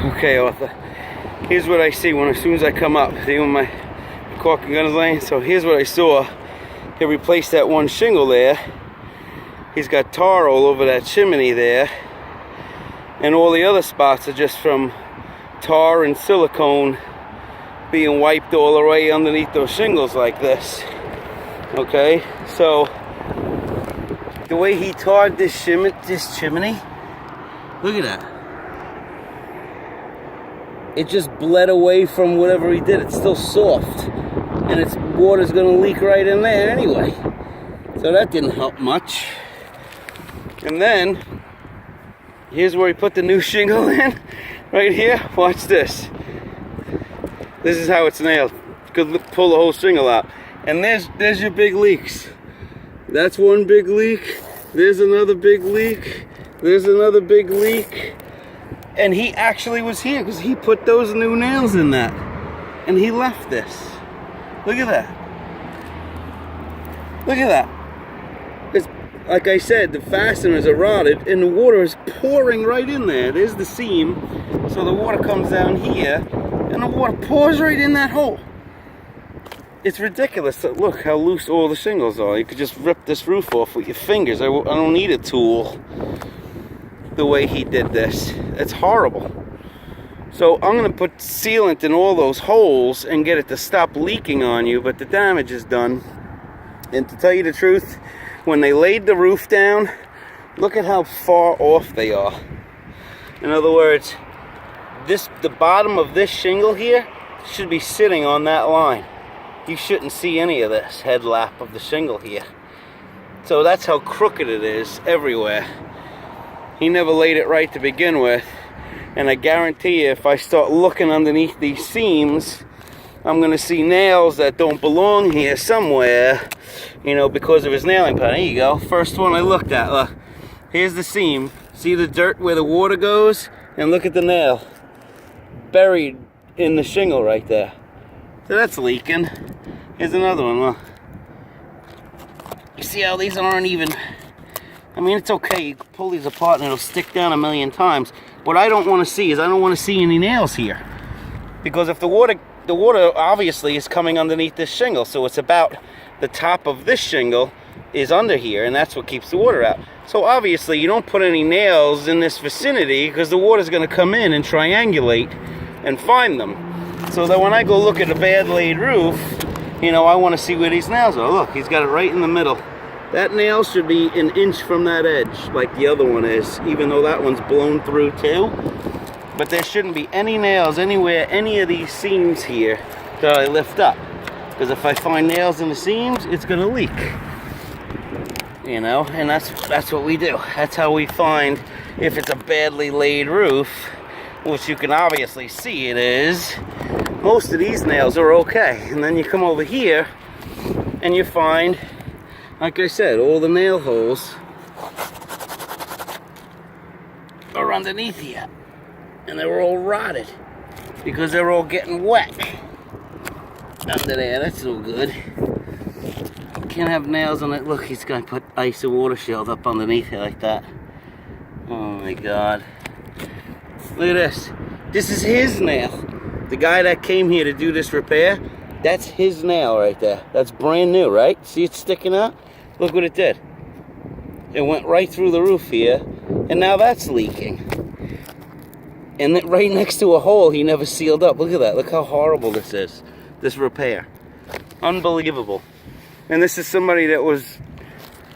Okay, Arthur, here's what I see as soon as I come up. See when my caulk and gun is laying? So here's what I saw. He replaced that one shingle there. He's got tar all over that chimney there. And all the other spots are just from tar and silicone being wiped all the way underneath those shingles like this. Okay, so the way he tarred this chimney, look at that. It just bled away from whatever he did. It's still soft, and its water's gonna leak right in there anyway. So that didn't help much. And then here's where he put the new shingle in, right here. Watch this. This is how it's nailed. Could pull the whole shingle out. And there's your big leaks. That's one big leak. There's another big leak. There's another big leak. And he actually was here because he put those new nails in that. And he left this. Look at that. Look at that. It's, like I said, the fasteners are rotted and the water is pouring right in there. There's the seam. So the water comes down here and the water pours right in that hole. It's ridiculous. Look how loose all the shingles are. You could just rip this roof off with your fingers. I don't need a tool the way he did this. It's horrible. So I'm going to put sealant in all those holes and get it to stop leaking on you, but the damage is done. And to tell you the truth, when they laid the roof down, look at how far off they are. In other words, the bottom of this shingle here should be sitting on that line. You shouldn't see any of this head lap of the shingle here. So that's how crooked it is everywhere. He never laid it right to begin with. And I guarantee you, if I start looking underneath these seams, I'm going to see nails that don't belong here somewhere, you know, because of his nailing pattern. Here you go. First one I looked at. Look. Here's the seam. See the dirt where the water goes? And look at the nail. Buried in the shingle right there. So that's leaking. Here's another one. Look. You see how these aren't even... I mean, it's okay. You can pull these apart and it'll stick down a million times. What I don't want to see is I don't want to see any nails here. Because if the water obviously is coming underneath this shingle. So it's about the top of this shingle is under here. And that's what keeps the water out. So obviously you don't put any nails in this vicinity because the water's going to come in and triangulate and find them. So that when I go look at a bad laid roof, you know, I want to see where these nails are. Look, he's got it right in the middle. That nail should be an inch from that edge, like the other one is, even though that one's blown through too. But there shouldn't be any nails anywhere, any of these seams here that I lift up. Because if I find nails in the seams, it's going to leak. You know, and that's what we do. That's how we find if it's a badly laid roof, which you can obviously see it is. Most of these nails are okay. And then you come over here and you find, like I said, all the nail holes are underneath here. And they're all rotted because they're all getting wet under there. That's no good. Can't have nails on it. Look, he's going to put ice and water shield up underneath it like that. Oh my God. Look at this. This is his nail. The guy that came here to do this repair, that's his nail right there. That's brand new, right? See it sticking out? Look what it did. It went right through the roof here, and now that's leaking. And then right next to a hole he never sealed up. Look at that. Look how horrible this is. This repair. Unbelievable. And this is somebody that was,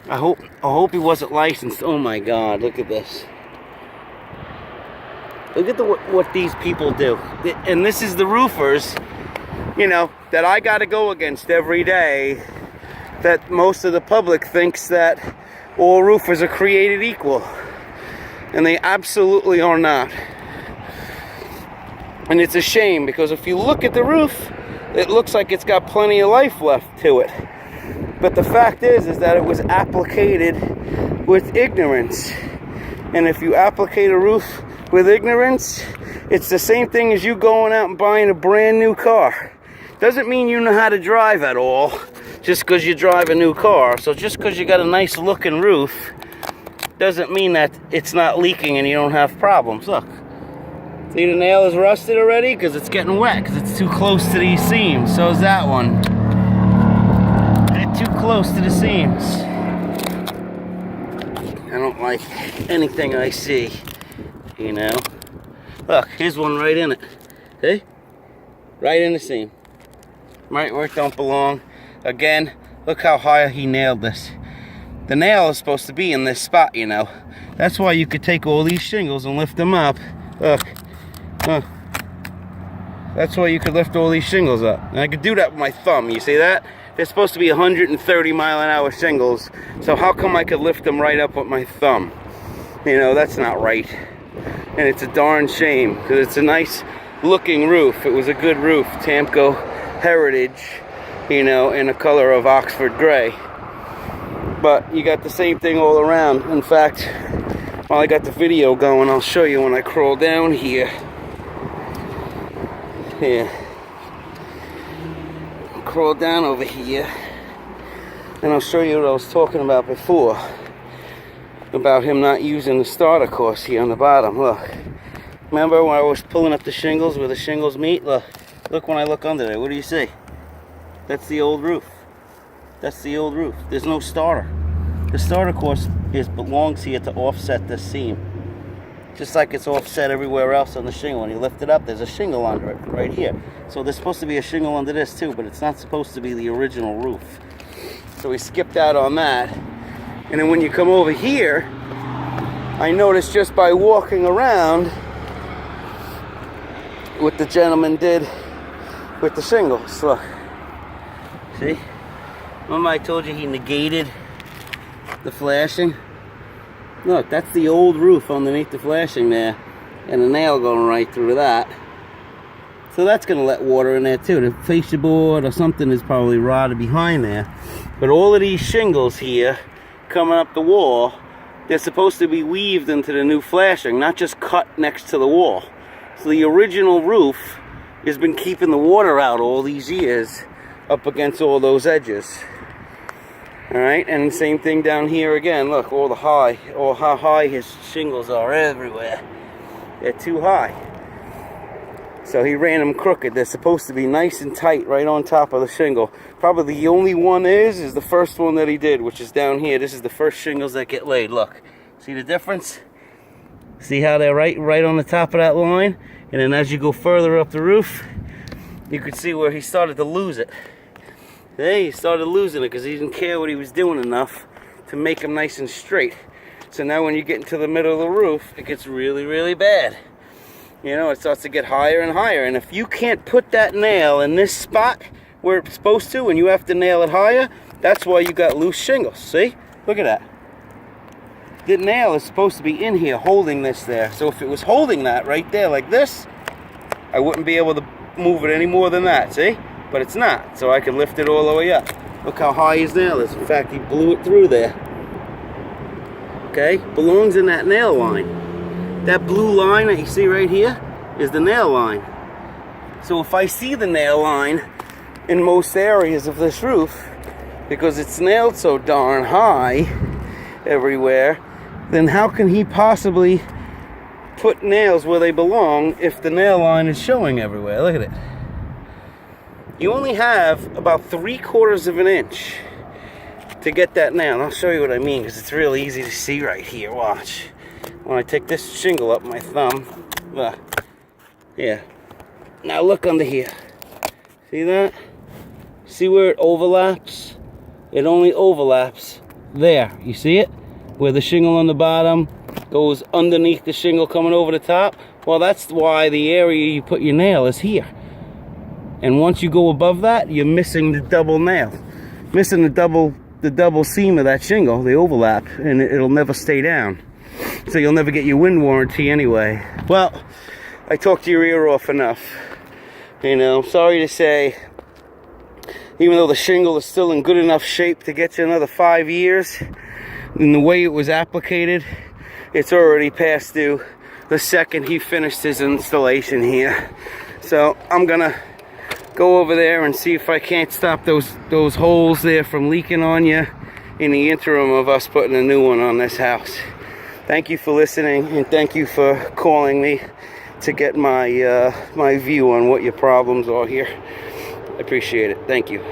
I hope he wasn't licensed. Oh my God, look at this. Look at what these people do. And this is the roofers, you know, that I got to go against every day. That most of the public thinks that all roofers are created equal. And they absolutely are not. And it's a shame because if you look at the roof, it looks like it's got plenty of life left to it. But the fact is that it was applicated with ignorance. And if you applicate a roof with ignorance, it's the same thing as you going out and buying a brand new car. Doesn't mean you know how to drive at all, just because you drive a new car. So just because you got a nice looking roof, doesn't mean that it's not leaking and you don't have problems. Look, See, the nail is rusted already because it's getting wet because it's too close to these seams. So is that one. They're too close to the seams. I don't like anything I see, you know. Look, here's one right in it. See? Right in the seam. Right where it don't belong. Again, look how high he nailed this. The nail is supposed to be in this spot, you know. That's why you could take all these shingles and lift them up. Look. That's why you could lift all these shingles up. And I could do that with my thumb, you see that? They're supposed to be 130 mile-an-hour shingles, so how come I could lift them right up with my thumb? You know, that's not right. And it's a darn shame, because it's a nice looking roof. It was a good roof, Tamco Heritage, you know, in the color of Oxford gray. But you got the same thing all around. In fact, while I got the video going, I'll show you when I crawl down here. Here. I'll crawl down over here. And I'll show you what I was talking about before. About him not using the starter course here on the bottom. Look. Remember when I was pulling up the shingles where the shingles meet? Look. Look when I look under there. What do you see? That's the old roof. That's the old roof. There's no starter. The starter course belongs here to offset this seam. Just like it's offset everywhere else on the shingle. When you lift it up, there's a shingle under it, right here. So there's supposed to be a shingle under this too, but it's not supposed to be the original roof. So we skipped out on that. And then when you come over here, I noticed just by walking around what the gentleman did with the shingles. Look. See? Remember I told you he negated the flashing? Look, that's the old roof underneath the flashing there. And the nail going right through that. So that's going to let water in there too. The fascia board or something is probably rotted behind there. But all of these shingles here coming up the wall, they're supposed to be weaved into the new flashing, not just cut next to the wall. So the original roof has been keeping the water out all these years up against all those edges. Alright, and same thing down here again. Look, all how high his shingles are everywhere. They're too high. So he ran them crooked. They're supposed to be nice and tight right on top of the shingle. Probably the only one is the first one that he did, which is down here. This is the first shingles that get laid. Look, see the difference? See how they're right on the top of that line? And then as you go further up the roof, you could see where he started to lose it. He started losing it because he didn't care what he was doing enough to make them nice and straight. So now when you get into the middle of the roof, it gets really, really bad. You know, it starts to get higher and higher. And if you can't put that nail in this spot where it's supposed to, and you have to nail it higher, that's why you got loose shingles. See? Look at that. The nail is supposed to be in here holding this there. So if it was holding that right there like this, I wouldn't be able to move it any more than that. See? But it's not, so I can lift it all the way up. Look how high his nail is. In fact, he blew it through there. Okay, belongs in that nail line. That blue line that you see right here is the nail line. So if I see the nail line in most areas of this roof, because it's nailed so darn high everywhere, then how can he possibly put nails where they belong if the nail line is showing everywhere? Look at it. You only have about 3/4 of an inch to get that nail. I'll show you what I mean because it's real easy to see right here. Watch. When I take this shingle up my thumb, yeah. Now look under here. See that? See where it overlaps? It only overlaps there. You see it? Where the shingle on the bottom goes underneath the shingle coming over the top. Well, that's why the area you put your nail is here. And once you go above that, you're missing the double nail. Missing the double seam of that shingle, the overlap, and it'll never stay down. So you'll never get your wind warranty anyway. Well, I talked your ear off enough. You know, I'm sorry to say, even though the shingle is still in good enough shape to get you another 5 years, in the way it was applicated, it's already past due the second he finished his installation here. So I'm gonna go over there and see if I can't stop those holes there from leaking on you in the interim of us putting a new one on this house. Thank you for listening, and thank you for calling me to get my my view on what your problems are here. I appreciate it. Thank you.